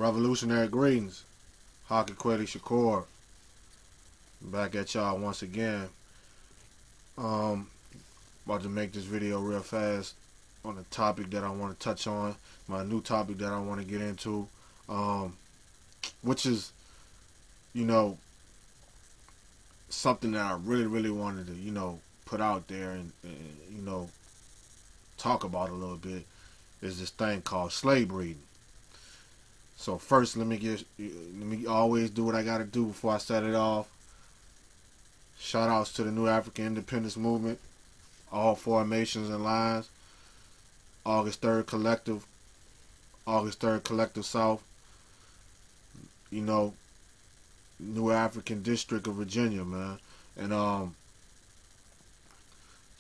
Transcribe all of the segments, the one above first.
Revolutionary greetings. Haki Kweli Shakur. Back at y'all once again. About to make this video real fast on a topic that I want to touch on. My new topic that I want to get into. Which is, something that I really wanted to, put out there and talk about a little bit. Is this thing called slave breeding. So first, let me always do what I gotta do before I set it off. Shout outs to the New African Independence Movement, all formations and lines, August 3rd Collective, August 3rd Collective South, New African District of Virginia, man. And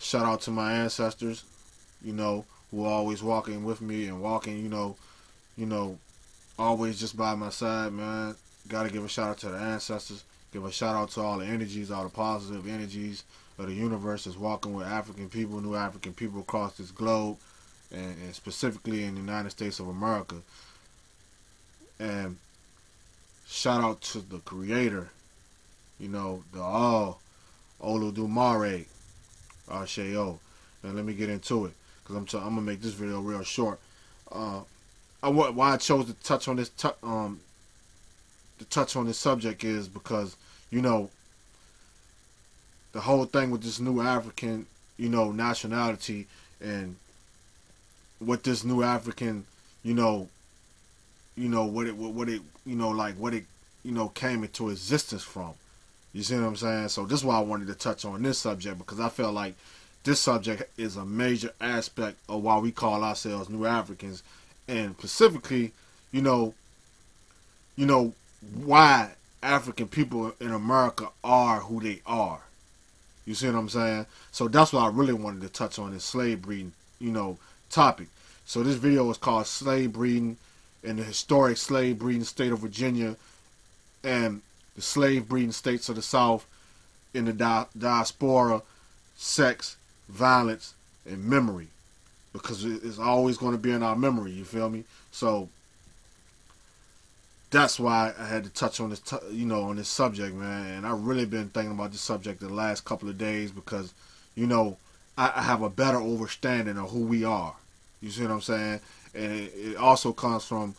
shout out to my ancestors, who are always walking with me and walking, always just by my side, man. Gotta give a shout out to the ancestors. Give a shout out to all the energies, all the positive energies of the universe that's walking with African people, new African people across this globe, and specifically in the United States of America. And shout out to the creator, the all Oludumare, Asheo. And let me get into it, because I'm gonna make this video real short. Why I chose to touch on this subject is because the whole thing with this new African nationality and what this new African what it came into existence from. You see what I'm saying? So this is why I wanted to touch on this subject, because I felt like this subject is a major aspect of why we call ourselves New Africans. And specifically, why African people in America are who they are. You see what I'm saying? So that's what I really wanted to touch on, this slave breeding, topic. So this video is called Slave Breeding in the Historic Slave Breeding State of Virginia and the Slave Breeding States of the South in the diaspora, sex, violence, and memory. Because it's always going to be in our memory, you feel me? So that's why I had to touch on this, on this subject, man. And I've really been thinking about this subject the last couple of days because, I have a better understanding of who we are. You see what I'm saying? And it also comes from,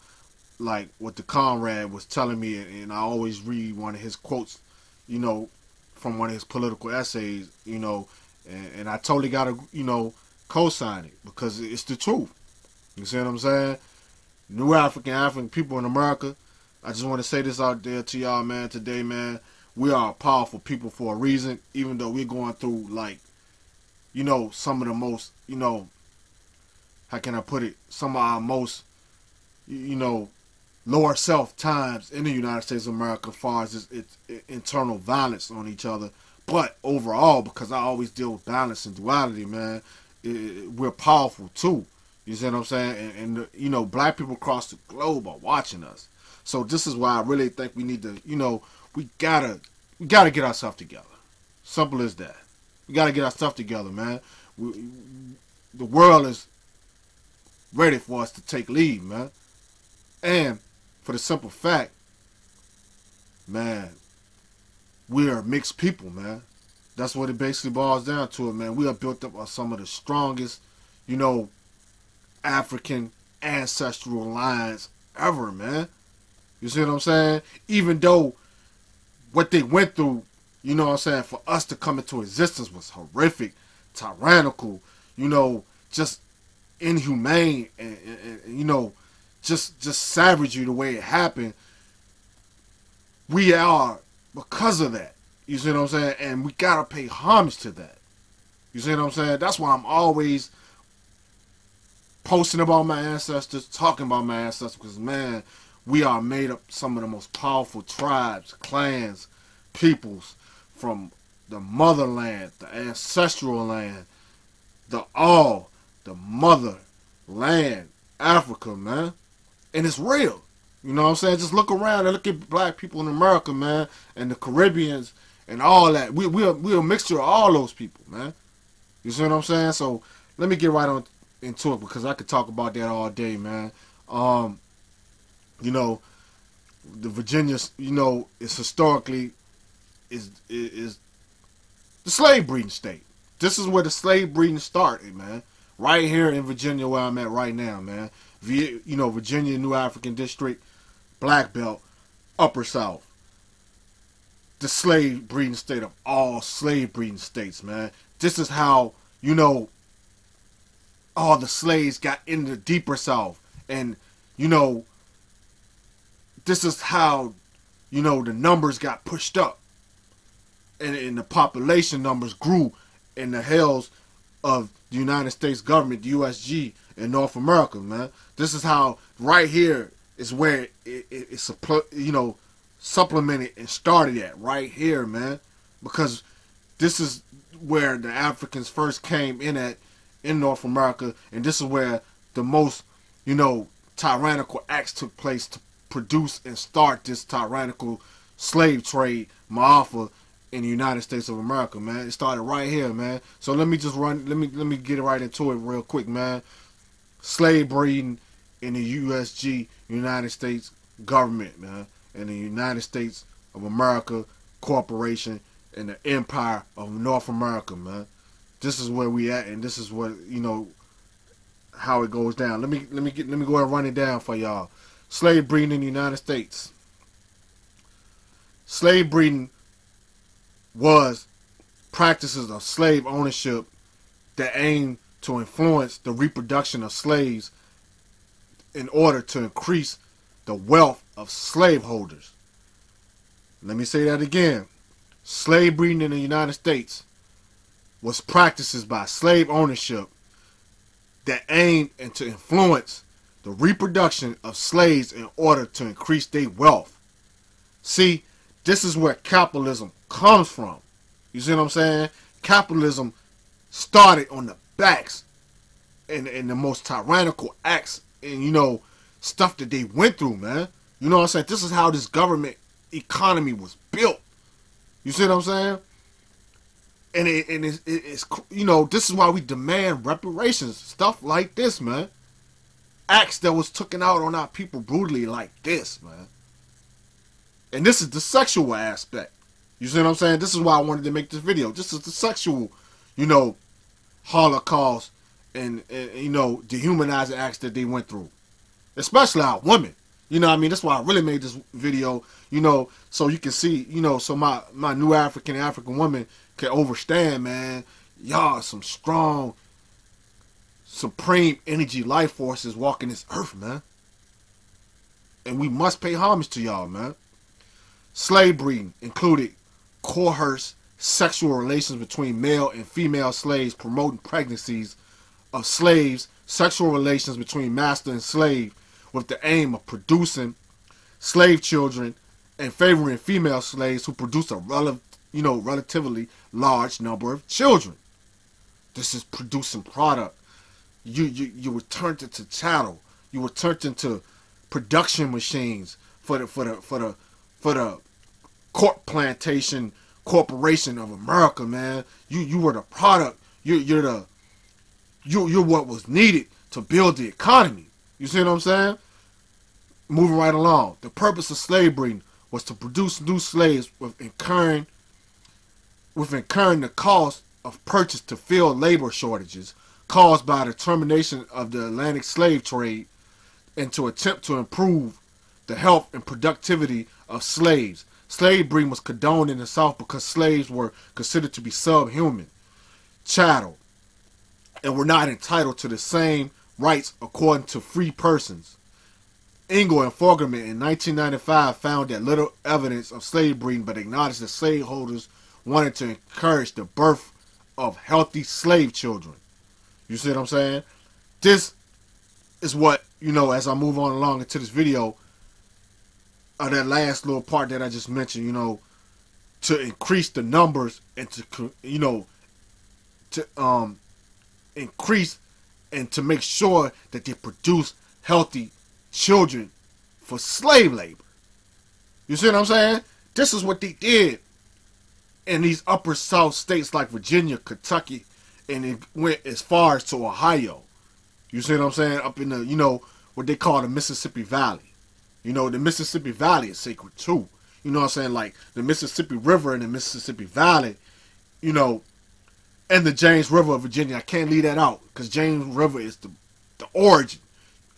like, what the comrade was telling me, and I always read one of his quotes, from one of his political essays, and I totally got to, co-sign it because it's the truth. You see what I'm saying? New African people in America, I just want to say this out there to y'all, man. Today, man, we are a powerful people for a reason, even though we're going through, like, some of the most, how can I put it, some of our most, lower self times in the United States of America as far as its internal violence on each other. But overall, because I always deal with balance and duality, man, we're powerful too. You see what I'm saying? And black people across the globe are watching us. So this is why I really think we need to, we gotta get ourselves together. Simple as that. We gotta get our stuff together, man. The world is ready for us to take lead, man. And for the simple fact, man, we are mixed people, man. That's what it basically boils down to, it, man. We are built up on some of the strongest, African ancestral lines ever, man. You see what I'm saying? Even though what they went through, for us to come into existence was horrific, tyrannical, just inhumane, and just savagery the way it happened. We are, because of that. You see what I'm saying? And we gotta pay homage to that. You see what I'm saying? That's why I'm always posting about my ancestors, talking about my ancestors, because, man, we are made up some of the most powerful tribes, clans, peoples from the motherland, the ancestral land, the motherland, Africa, man. And it's real. You know what I'm saying? Just look around and look at black people in America, man, and the Caribbeans and all that. We're a mixture of all those people, man. You see what I'm saying? So let me get right into it, because I could talk about that all day, man. the Virginia, you know, is historically is the slave breeding state. This is where the slave breeding started, man. Right here in Virginia, where I'm at right now, man. You know, Virginia, New African District, Black Belt, Upper South. The slave breeding state of all slave breeding states, man. This is how, you know, all the slaves got into the deeper South. And, you know, this is how, you know, the numbers got pushed up. And the population numbers grew in the hells of the United States government, the USG, in North America, man. This is how, right here, is where it's, you know, supplemented and started at, right here, man. Because this is where the Africans first came in at, in North America, and this is where the most, you know, tyrannical acts took place to produce and start this tyrannical slave trade, Ma'afa, in the United States of America, man. It started right here, man. So let me just let me get right into it real quick, man. Slave breeding in the USG, United States government, man, and the United States of America Corporation and the Empire of North America, man. This is where we at, and this is what, you know, how it goes down. Let me go ahead and run it down for y'all. Slave breeding in the United States. Slave breeding was practices of slave ownership that aim to influence the reproduction of slaves in order to increase the wealth of slaveholders. Let me say that again. Slave breeding in the United States was practices by slave ownership that aimed to influence the reproduction of slaves in order to increase their wealth. See, this is where capitalism comes from. You see what I'm saying? Capitalism started on the backs and the most tyrannical acts and, you know, stuff that they went through, man. You know what I'm saying? This is how this government economy was built. You see what I'm saying? And it's, you know, this is why we demand reparations. Stuff like this, man. Acts that was taken out on our people brutally like this, man. And this is the sexual aspect. You see what I'm saying? This is why I wanted to make this video. This is the sexual, you know, Holocaust and you know, dehumanizing acts that they went through. Especially our women. You know what I mean? That's why I really made this video, you know, so you can see, you know, so my new African woman can understand, man. Y'all some strong, supreme energy life forces walking this earth, man. And we must pay homage to y'all, man. Slave breeding included coerced sexual relations between male and female slaves, promoting pregnancies of slaves, sexual relations between master and slave with the aim of producing slave children and favoring female slaves who produce a relatively large number of children. This is producing product. You were turned into chattel. You were turned into production machines for the court plantation corporation of America, man. You were the product. You're what was needed to build the economy. You see what I'm saying? Moving right along. The purpose of slave breeding was to produce new slaves with incurring the cost of purchase to fill labor shortages caused by the termination of the Atlantic slave trade and to attempt to improve the health and productivity of slaves. Slave breeding was condoned in the South because slaves were considered to be subhuman, chattel, and were not entitled to the same rights according to free persons. Engel and Fogelman in 1995 found that little evidence of slave breeding, but acknowledged that slaveholders wanted to encourage the birth of healthy slave children. You see what I'm saying? This is what, you know, as I move on along into this video, that last little part that I just mentioned, you know, to increase the numbers and to, you know, to increase and to make sure that they produce healthy children for slave labor. You see what I'm saying? This is what they did in these upper South states like Virginia, Kentucky, and it went as far as to Ohio. You see what I'm saying? Up in the, you know, what they call the Mississippi Valley. You know, the Mississippi Valley is sacred too. You know what I'm saying? Like the Mississippi River and the Mississippi Valley, you know, and the James River of Virginia. I can't leave that out because James River is the origin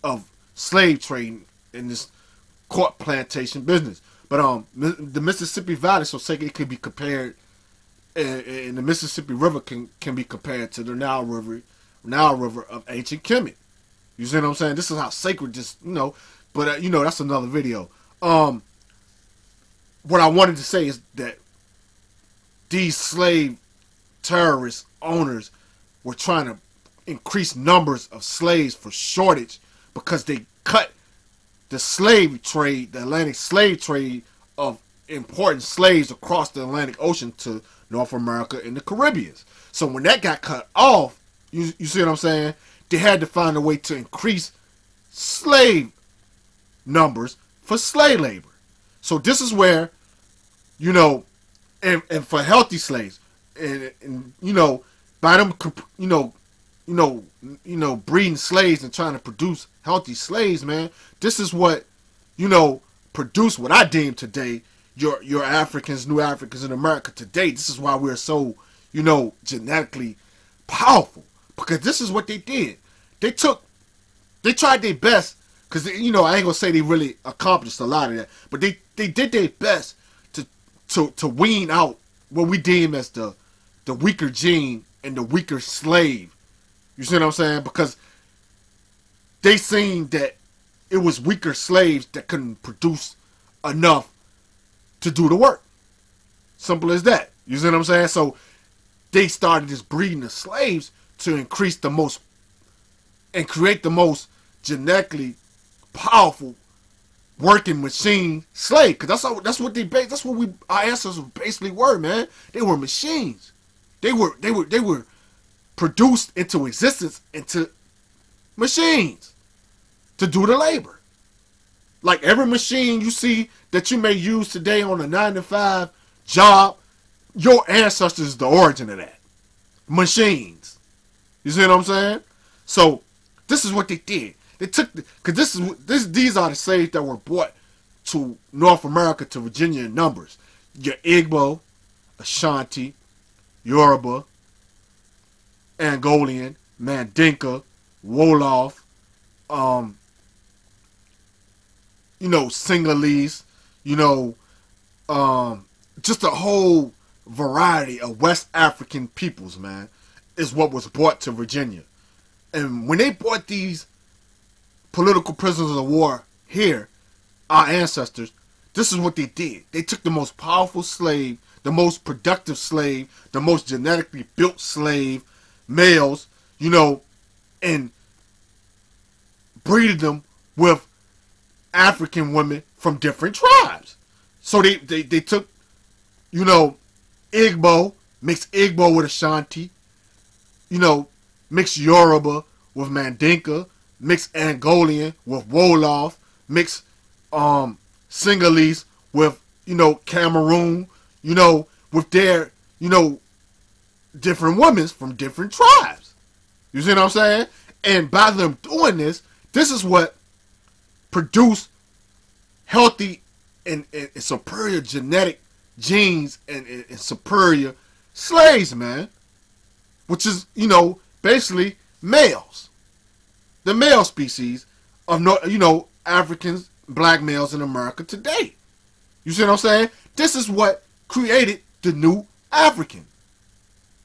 of slave trading in this court plantation business. But the Mississippi Valley, so sacred, it could be compared, and the Mississippi River can be compared to the Nile River of ancient Kemet. You see what I'm saying? This is how sacred this, you know. But you know, that's another video. What I wanted to say is that these slave terrorist owners were trying to increase numbers of slaves for shortage because they cut the slave trade, the Atlantic slave trade of important slaves across the Atlantic Ocean to North America and the Caribbean. So when that got cut off, you see what I'm saying? They had to find a way to increase slave numbers for slave labor. So this is where, you know, and for healthy slaves, and you know, by them, breeding slaves and trying to produce healthy slaves, man. This is what, you know, produce what I deem today your Africans, new Africans in America today. This is why we're so, you know, genetically powerful, because this is what they did. They tried their best, because, you know, I ain't gonna say they really accomplished a lot of that, but they did their best to wean out what we deem as the weaker gene and the weaker slave. You see what I'm saying? Because they seen that it was weaker slaves that couldn't produce enough to do the work. Simple as that. You see what I'm saying? So they started this breeding of slaves to increase the most and create the most genetically powerful working machine slave. Because that's what our ancestors basically were, man. They were machines. They were produced into existence into machines to do the labor. Like every machine you see that you may use today on a 9-to-5 job, your ancestors is the origin of that. Machines. You see what I'm saying? So this is what they did. They took because these are the slaves that were brought to North America, to Virginia in numbers. Your Igbo, Ashanti, Yoruba, Angolian, Mandinka, Wolof, you know, Sinhalese, you know, just a whole variety of West African peoples, man, is what was brought to Virginia. And when they brought these political prisoners of war here, our ancestors, this is what they did. They took the most powerful slave, the most productive slave, the most genetically built slave, males, you know, and breeded them with African women from different tribes. So they took, you know, Igbo, mixed Igbo with Ashanti, you know, mixed Yoruba with Mandinka, mixed Angolian with Wolof, mixed Sinhalese with, you know, Cameroon, you know, with their, you know, different women from different tribes. You see what I'm saying? And by them doing this, this is what produced healthy and superior genetic genes and superior slaves, man. Which is, you know, basically males. The male species of, you know, Africans, black males in America today. You see what I'm saying? This is what created the new African.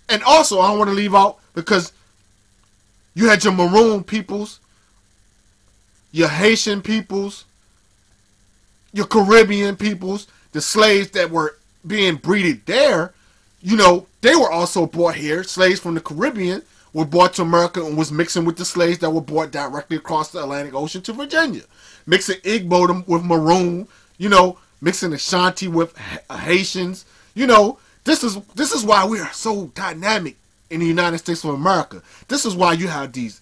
And also, I don't want to leave out, because you had your maroon peoples, your Haitian peoples, your Caribbean peoples, the slaves that were being breeded there, you know, they were also brought here. Slaves from the Caribbean were brought to America and was mixing with the slaves that were brought directly across the Atlantic Ocean to Virginia. Mixing Igbo with maroon, you know, mixing Ashanti with Haitians. You know, this is why we are so dynamic in the United States of America. This is why you have these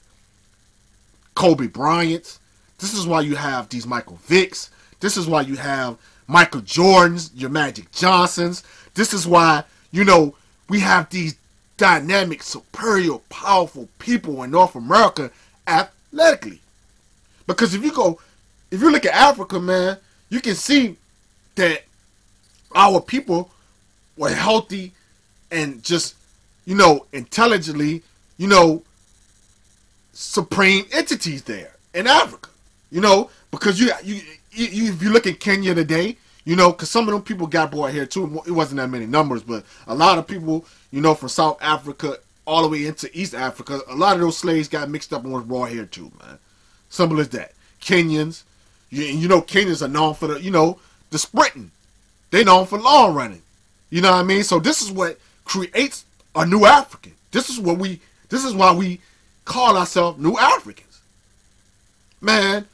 Kobe Bryants. This is why you have these Michael Vicks. This is why you have Michael Jordans, your Magic Johnsons. This is why, you know, we have these dynamic, superior, powerful people in North America athletically. Because if you go if you look at Africa, man, you can see that our people were healthy and just, intelligently, supreme entities there in Africa. Because if you look at Kenya today, because some of them people got brought here too. It wasn't that many numbers, but a lot of people, from South Africa all the way into East Africa, a lot of those slaves got mixed up and was brought here too, man. Simple as that. Kenyans, Kenyans are known for the sprinting. They known for long running. You know what I mean? So this is what creates a new African. This is why we call ourselves New Africans. Man,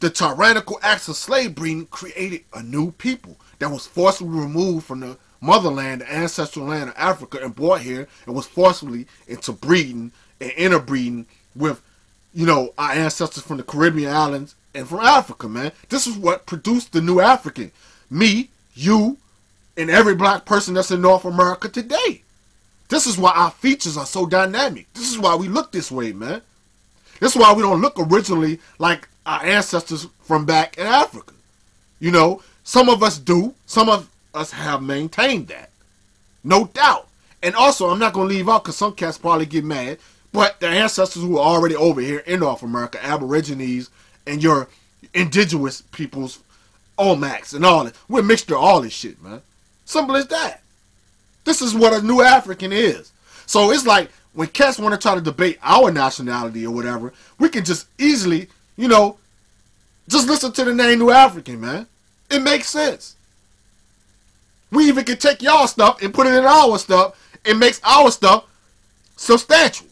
the tyrannical acts of slave breeding created a new people that was forcibly removed from the motherland, the ancestral land of Africa, and brought here and was forcibly into breeding and interbreeding with, our ancestors from the Caribbean islands and from Africa, man. This is what produced the new African. Me, you, and every black person that's in North America today. This is why our features are so dynamic. This is why we look this way, man. This is why we don't look originally like our ancestors from back in Africa. Some of us do. Some of us have maintained that. No doubt. And also, I'm not going to leave out because some cats probably get mad, but the ancestors who are already over here in North America, Aborigines and your indigenous peoples, Olmecs and all that, we're a mixture of all this shit, man. Simple as that. This is what a new African is. So it's like when cats want to try to debate our nationality or whatever, we can just easily, just listen to the name New African, man. It makes sense. We even can take y'all stuff and put it in our stuff. It makes our stuff substantial.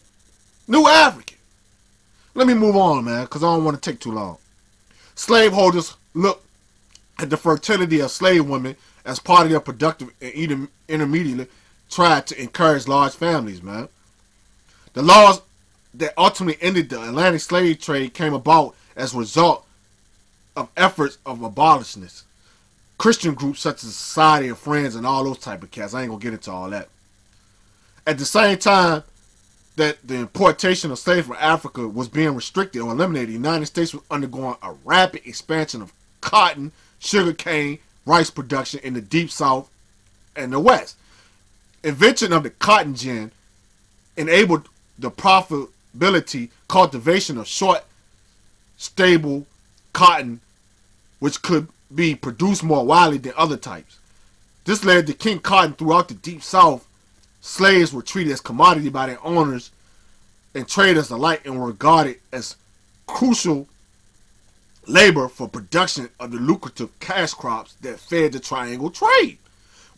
New African. Let me move on, man, because I don't want to take too long. Slaveholders look at the fertility of slave women as part of their productive and intermediately tried to encourage large families, man. The laws that ultimately ended the Atlantic slave trade came about as a result of efforts of abolitionists. Christian groups such as Society of Friends and all those type of cats. I ain't going to get into all that. At the same time that the importation of slaves from Africa was being restricted or eliminated, the United States was undergoing a rapid expansion of cotton, sugarcane, rice production in the Deep South and the West. Invention of the cotton gin enabled the profitability cultivation of short, stable cotton, which could be produced more widely than other types. This led to king cotton throughout the Deep South. Slaves were treated as commodity by their owners and traders alike and were regarded as crucial labor for production of the lucrative cash crops that fed the triangle trade,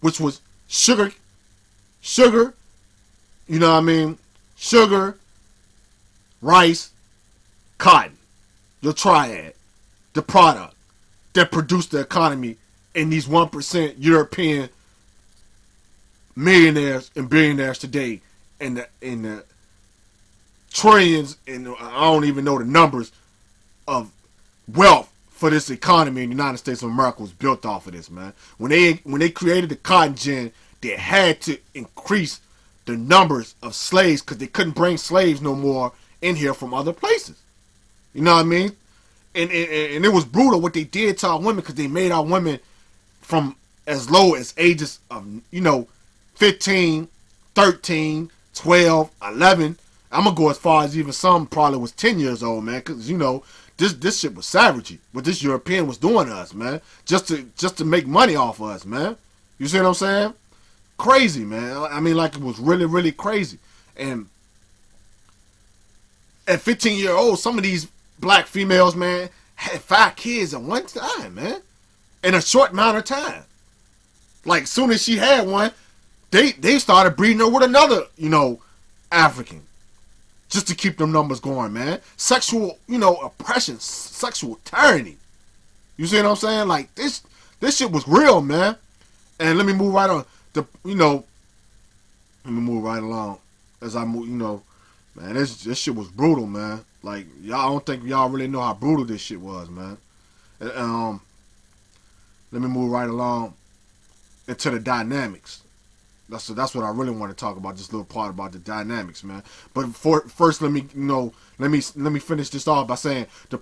which was sugar, sugar, rice, cotton, your triad, the product that produced the economy in these 1% European millionaires and billionaires today, and the trillions, and I don't even know the numbers of wealth for this economy in the United States of America was built off of this, man. When they created the cotton gin, they had to increase the numbers of slaves because they couldn't bring slaves no more in here from other places. You know what I mean? And it was brutal what they did to our women, because they made our women from as low as ages of 15, 13, 12, 11. I'm gonna go as far as even some probably was 10 years old, man, because this shit was savagery. What this European was doing to us, man, just to make money off of us, man. You see what I'm saying? Crazy, man. I mean, like, it was really, really crazy. And at 15-year-olds, some of these black females, man, had 5 kids at one time, man, in a short amount of time. Like, soon as she had one, they started breeding her with another, African, just to keep them numbers going, man. Sexual, oppression, sexual tyranny. You see what I'm saying? Like, this shit was real, man. And let me move right on. Let me move right along as I move. Man, this shit was brutal, man. Like, y'all don't think y'all really know how brutal this shit was, man. And, let me move right along into the dynamics. That's what I really want to talk about. This little part about the dynamics, man. But first, let me finish this off by saying the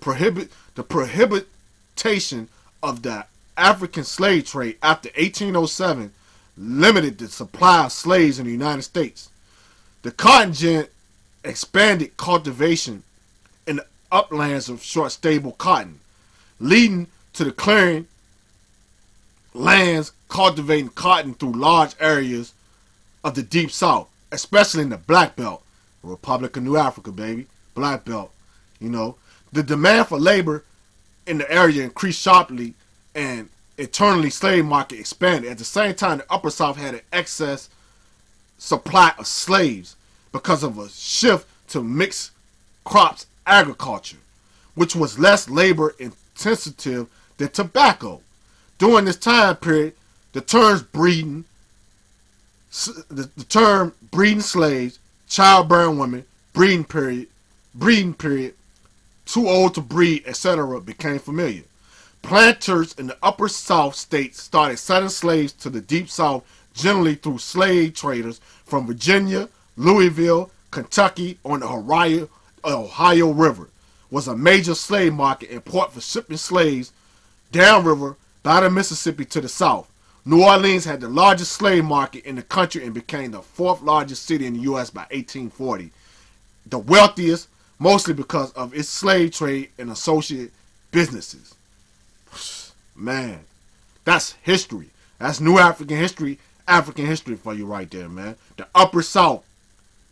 interpretation of the African slave trade after 1807 limited the supply of slaves in the United States. The cotton gin expanded cultivation in the uplands of short stable cotton, leading to the clearing lands cultivating cotton through large areas of the Deep South, especially in the Black Belt, Republic of New Africa, baby, Black Belt. You know, the demand for labor in the area increased sharply, and internally slave market expanded. At the same time, the Upper South had an excess supply of slaves because of a shift to mixed crops agriculture, which was less labor intensive than tobacco. During this time period, the term breeding slaves, childbearing women, breeding period, too old to breed, etc. became familiar. Planters in the Upper South states started selling slaves to the Deep South, generally through slave traders from Virginia, Louisville, Kentucky on the Ohio River. Was a major slave market and port for shipping slaves downriver by the Mississippi to the South. New Orleans had the largest slave market in the country and became the fourth largest city in the U.S. by 1840. The wealthiest, mostly because of its slave trade and associated businesses. Man, that's history. That's new African history for you right there, man. The Upper South,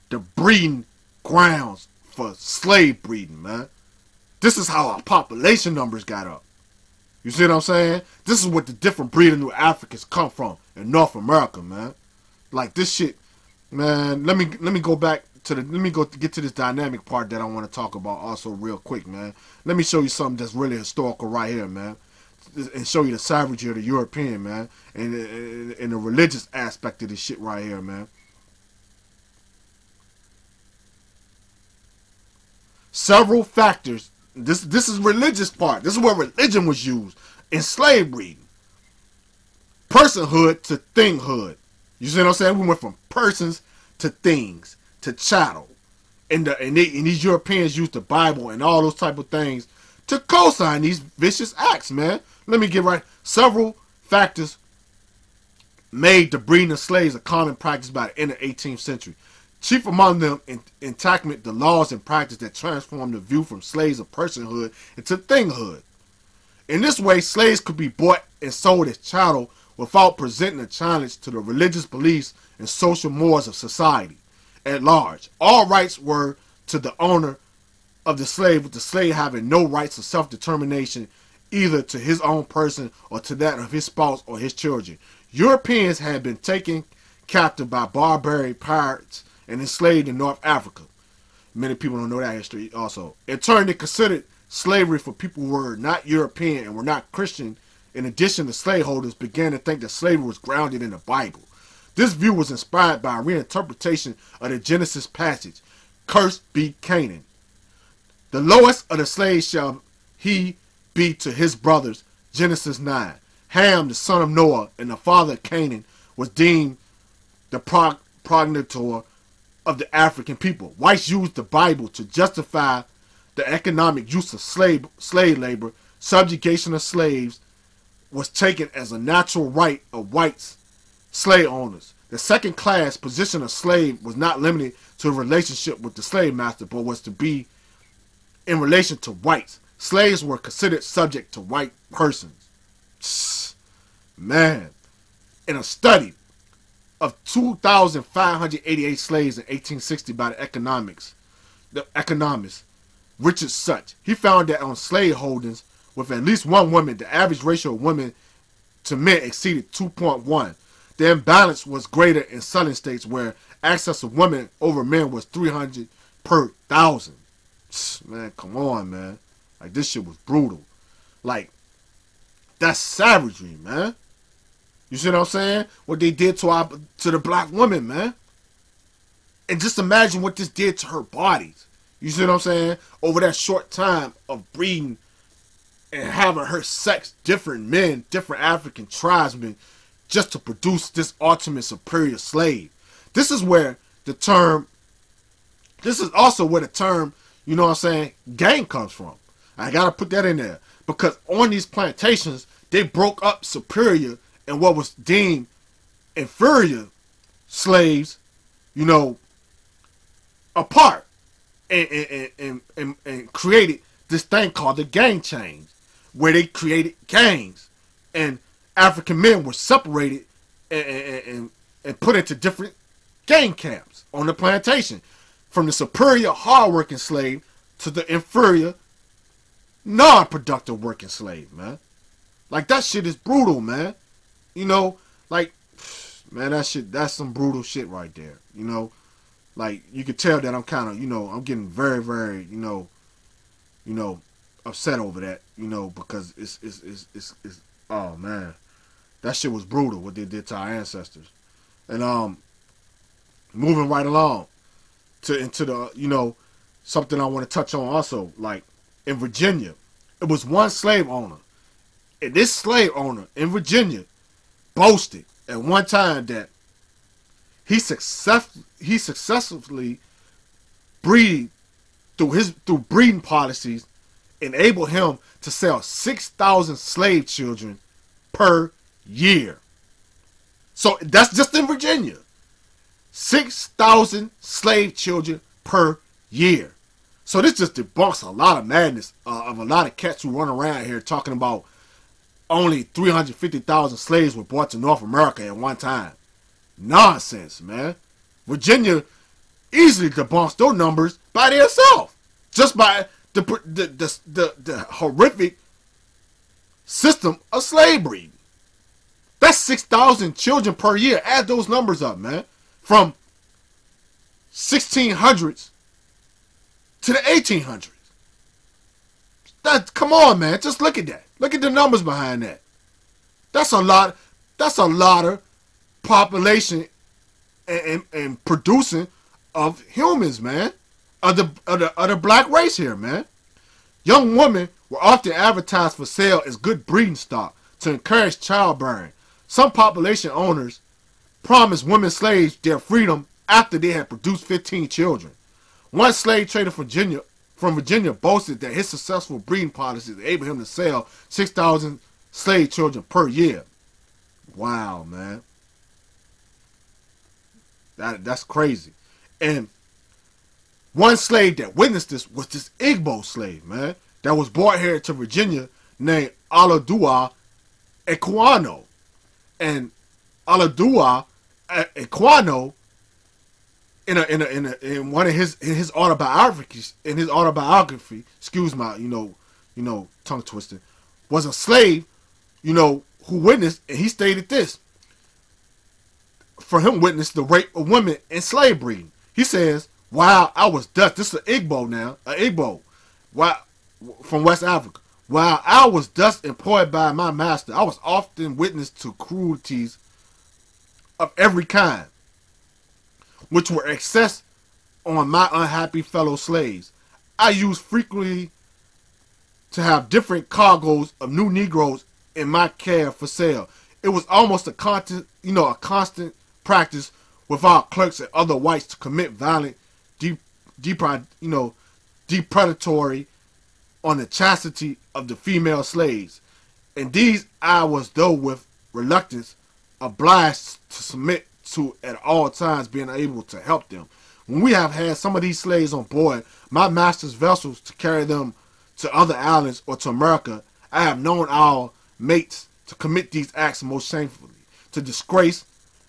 the breeding grounds for slave breeding, man. This is how our population numbers got up. You see what I'm saying? This is what the different breed of New Africans come from in North America, man. Like this shit, man. Let me go back to get to this dynamic part that I want to talk about also real quick, man. Let me show you something that's really historical right here, man, and show you the savagery of the European, man, and the religious aspect of this shit right here, man. Several factors. This is religious part. This is where religion was used in slave breeding. Personhood to thinghood. You see what I'm saying? We went from persons to things to chattel. And these Europeans used the Bible and all those type of things to co-sign these vicious acts, man. Let me get right. Several factors made the breeding of slaves a common practice by the end of the 18th century. Chief among them, enactment the laws and practice that transformed the view from slaves of personhood into thinghood. In this way, slaves could be bought and sold as chattel without presenting a challenge to the religious beliefs and social mores of society at large. All rights were to the owner of the slave, with the slave having no rights of self-determination either to his own person or to that of his spouse or his children. Europeans had been taken captive by barbarian pirates and enslaved in North Africa. Many people don't know that history also. In turn, they considered slavery for people who were not European and were not Christian. In addition, the slaveholders began to think that slavery was grounded in the Bible. This view was inspired by a reinterpretation of the Genesis passage, "Cursed be Canaan. The lowest of the slaves shall he be to his brothers," Genesis 9. Ham, the son of Noah and the father of Canaan, was deemed the progenitor of the African people. Whites used the Bible to justify the economic use of slave labor. Subjugation of slaves was taken as a natural right of whites slave owners. The second class position of slave was not limited to a relationship with the slave master, but was to be in relation to whites. Slaves were considered subject to white persons. Man, in a study of 2,588 slaves in 1860 by the economist Richard Such, he found that on slave holdings with at least one woman, the average ratio of women to men exceeded 2.1. The imbalance was greater in southern states where access of women over men was 300 per thousand. Man, come on, man. Like, this shit was brutal. Like, that's savagery, man. You see what I'm saying? What they did to the black woman, man. And just imagine what this did to her bodies. You see what I'm saying? Over that short time of breeding and having her sex different men, different African tribesmen, just to produce this ultimate superior slave. This is where the term, this is also where the term, you know what I'm saying, gang comes from. I gotta put that in there. because on these plantations, they broke up superior and what was deemed inferior slaves, you know, apart and created this thing called the gang change, where they created gangs and African men were separated and put into different gang camps on the plantation, from the superior hard-working slave to the inferior non-productive working slave, man. Like, that shit is brutal, man. You know, like, man, that's some brutal shit right there. You know, like, you could tell that I'm kind of, you know, I'm getting very, very, you know, upset over that, you know, because it's oh man, that shit was brutal what they did to our ancestors. And moving right along into the, you know, something I want to touch on also, like in Virginia, it was one slave owner, and this slave owner in Virginia boasted at one time that he successfully breed through breeding policies enabled him to sell 6,000 slave children per year. So that's just in Virginia. 6,000 slave children per year. So this just debunks a lot of madness of a lot of cats who run around here talking about only 350,000 slaves were brought to North America at one time. Nonsense, man. Virginia easily debunks those numbers by themselves, just by the horrific system of slavery. That's 6,000 children per year. Add those numbers up, man. From 1600s to the 1800s. Come on, man. Just look at that. Look at the numbers behind that. That's a lot. That's a lot of population and producing of humans, man. Of the black race here, man. Young women were often advertised for sale as good breeding stock to encourage childbearing. Some population owners promised women slaves their freedom after they had produced 15 children. One slave trader from Virginia boasted that his successful breeding policies enabled him to sell 6,000 slave children per year. Wow, man. That's crazy. And one slave that witnessed this was this Igbo slave, man, that was brought here to Virginia named Aladua Ekwano. And Aladua Ekwano, in one of his autobiographies, excuse my, tongue twisting, was a slave, who witnessed, and he stated this. For him, witnessed the rape of women and slave breeding. He says, while I was thus, this is an Igbo now, from West Africa. While I was thus employed by my master, I was often witness to cruelties of every kind, which were excess on my unhappy fellow slaves. I used frequently to have different cargoes of new Negroes in my care for sale. It was almost a constant practice with our clerks and other whites to commit violent, depredatory on the chastity of the female slaves. And these I was, though with reluctance, obliged to submit to at all times, being able to help them. When we have had some of these slaves on board my master's vessels to carry them to other islands or to America, I have known our mates to commit these acts most shamefully, to disgrace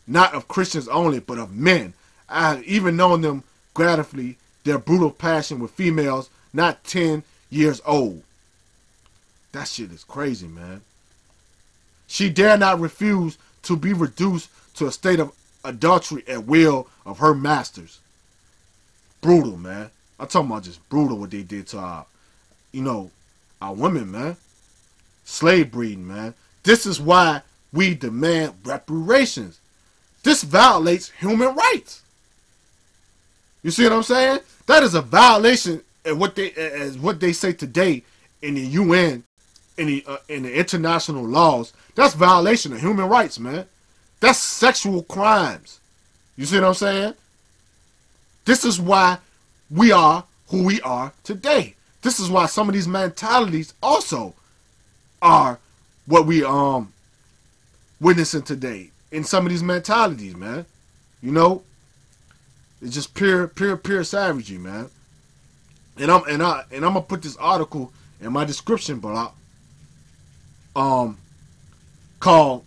not of Christians only, but of men. I have even known them gratify their brutal passion with females not 10 years old. That shit is crazy, man. She dare not refuse to be reduced to a state of adultery at will of her masters. Brutal, man. I'm talking about just brutal what they did to our women, man. Slave breeding, man. This is why we demand reparations. This violates human rights. You see what I'm saying? That is a violation of what they say today in the UN, in the international laws. That's violation of human rights, man. That's sexual crimes. You see what I'm saying? This is why we are who we are today. This is why some of these mentalities also are what we witnessing today in some of these mentalities, man. You know, it's just pure savagery, man. And I'm gonna put this article in my description block, called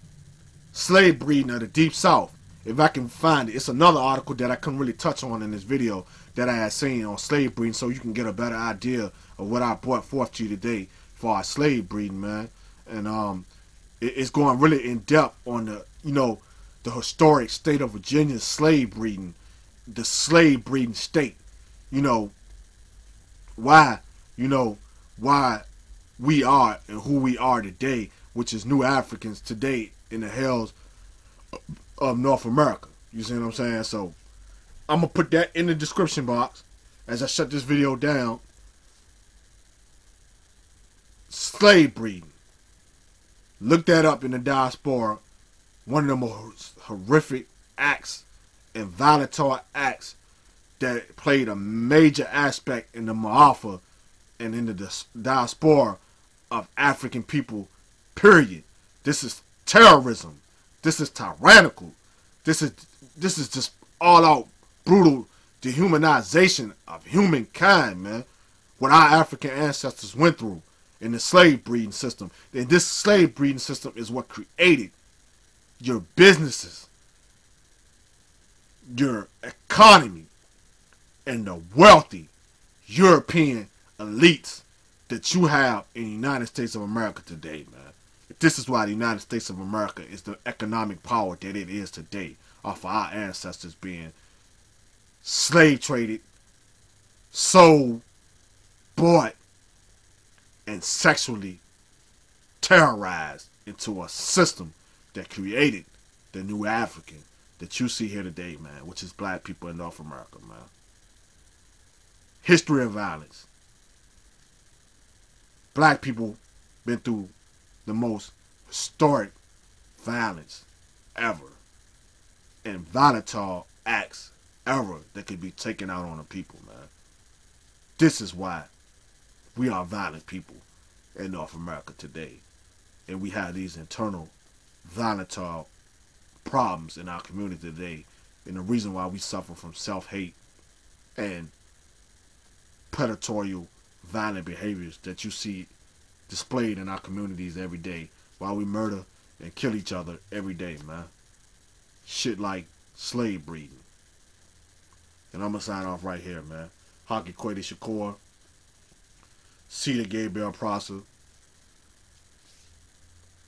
"Slave Breeding of the Deep South." If I can find it, it's another article that I couldn't really touch on in this video that I had seen on slave breeding, so you can get a better idea of what I brought forth to you today for our slave breeding, man. And it's going really in depth on the historic state of Virginia's slave breeding, the slave breeding state. You know why, why we are and who we are today, which is new Africans today in the hells of North America. You see what I'm saying? So I'm gonna put that in the description box as I shut this video down. Slave breeding. Look that up in the diaspora. One of the most horrific acts and violatory acts that played a major aspect in the Ma'afa and in the diaspora of African people, period. This is terrorism. This is tyrannical. This is just all out brutal dehumanization of humankind, man. What our African ancestors went through in the slave breeding system. And this slave breeding system is what created your businesses, your economy, and the wealthy European elites that you have in the United States of America today, man. This is why the United States of America is the economic power that it is today, off of our ancestors being slave traded, sold, bought, and sexually terrorized into a system that created the new African that you see here today, man, which is black people in North America, man. History of violence. Black people been through the most historic violence ever and volatile acts ever that could be taken out on the people, man. This is why we are violent people in North America today. And we have these internal volatile problems in our community today. And the reason why we suffer from self-hate and predatory violent behaviors that you see displayed in our communities every day, while we murder and kill each other every day, man. Shit like slave breeding. And I'm gonna sign off right here, man. Haki Kweli Shakur, Cedar Gabriel Prosser,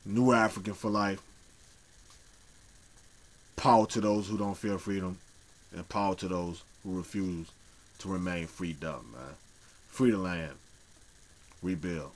New African for life. Power to those who don't fear freedom, and power to those who refuse to remain freed up, man. Free the land. Rebuild.